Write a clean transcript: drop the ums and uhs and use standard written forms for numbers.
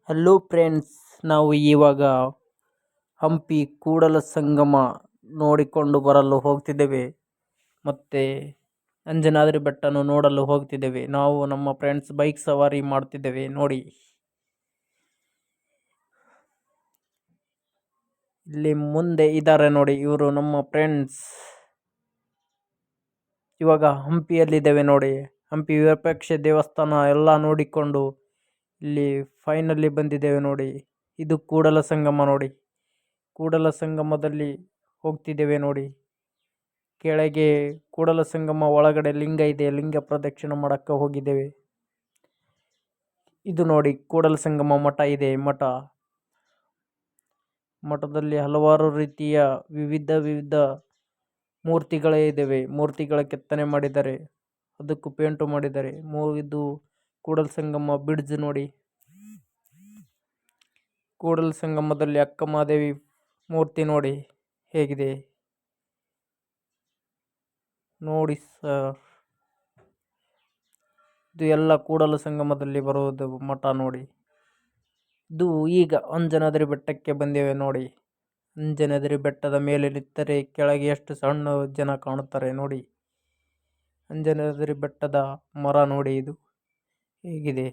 Hello friends, ನಾವು ಇವಾಗ ಹಂಪಿ ಕೂಡಲ ಸಂಗಮ ನೋಡಿಕೊಂಡು ಬರಲು ಹೋಗ್ತಿದ್ದೇವೆ. ಮತ್ತೆ ಅಂಜನಾದ್ರಿ ಬೆಟ್ಟನು ನೋಡಲು ಹೋಗ್ತಿದ್ದೇವೆ. ನಾವು ನಮ್ಮ ಫ್ರೆಂಡ್ಸ್ ಬೈಕ್ ಸವಾರಿ ಮಾಡ್ತಿದ್ದೇವೆ. ನೋಡಿ, ಇಲ್ಲಿ ಮುಂದೆ ಇದ್ದಾರೆ ನೋಡಿ, ಇವರು ನಮ್ಮ ಫ್ರೆಂಡ್ಸ್. ಇವಾಗ ಹಂಪಿಯಲ್ಲಿದ್ದೇವೆ ನೋಡಿ. ಹಂಪಿ ವಿರೂಪಾಕ್ಷ ದೇವಸ್ಥಾನ ಎಲ್ಲ ನೋಡಿಕೊಂಡು ಇಲ್ಲಿ ಫೈನಲಿ ಬಂದಿದ್ದೇವೆ ನೋಡಿ. ಇದು ಕೂಡಲ ಸಂಗಮ ನೋಡಿ. ಕೂಡಲ ಸಂಗಮದಲ್ಲಿ ಹೋಗ್ತಿದ್ದೇವೆ ನೋಡಿ. ಕೆಳಗೆ ಕೂಡಲ ಸಂಗಮ ಒಳಗಡೆ ಲಿಂಗ ಇದೆ. ಲಿಂಗ ಪ್ರದಕ್ಷಿಣೆ ಮಾಡಕ್ಕೆ ಹೋಗಿದ್ದೇವೆ. ಇದು ನೋಡಿ, ಕೂಡಲ ಸಂಗಮ ಮಠ ಇದೆ. ಮಠದಲ್ಲಿ ಹಲವಾರು ರೀತಿಯ ವಿವಿಧ ಮೂರ್ತಿಗಳೇ ಇದ್ದಾವೆ. ಮೂರ್ತಿಗಳ ಕೆತ್ತನೆ ಮಾಡಿದ್ದಾರೆ, ಅದಕ್ಕೂ ಪೇಂಟು ಮಾಡಿದ್ದಾರೆ. ಇದು ಕೂಡಲ ಸಂಗಮ ಬ್ರಿಡ್ಜ್ ನೋಡಿ. ಕೂಡಲ ಸಂಗಮದಲ್ಲಿ ಅಕ್ಕ ಮಹಾದೇವಿ ಮೂರ್ತಿ ನೋಡಿ ಹೇಗಿದೆ ನೋಡಿ ಸರ್. ಇದು ಎಲ್ಲ ಕೂಡಲ ಸಂಗಮದಲ್ಲಿ ಬರುವುದು ಮಠ ನೋಡಿ. ಇದು ಈಗ ಅಂಜನಾದ್ರಿ ಬೆಟ್ಟಕ್ಕೆ ಬಂದೇವೆ ನೋಡಿ. ಅಂಜನಾದ್ರಿ ಬೆಟ್ಟದ ಮೇಲೆ ನಿಂತರೆ ಕೆಳಗೆ ಎಷ್ಟು ಸಣ್ಣ ಜನ ಕಾಣುತ್ತಾರೆ ನೋಡಿ. ಅಂಜನಾದ್ರಿ ಬೆಟ್ಟದ ಮರ ನೋಡಿ, ಇದು ಹೇಗಿದೆ.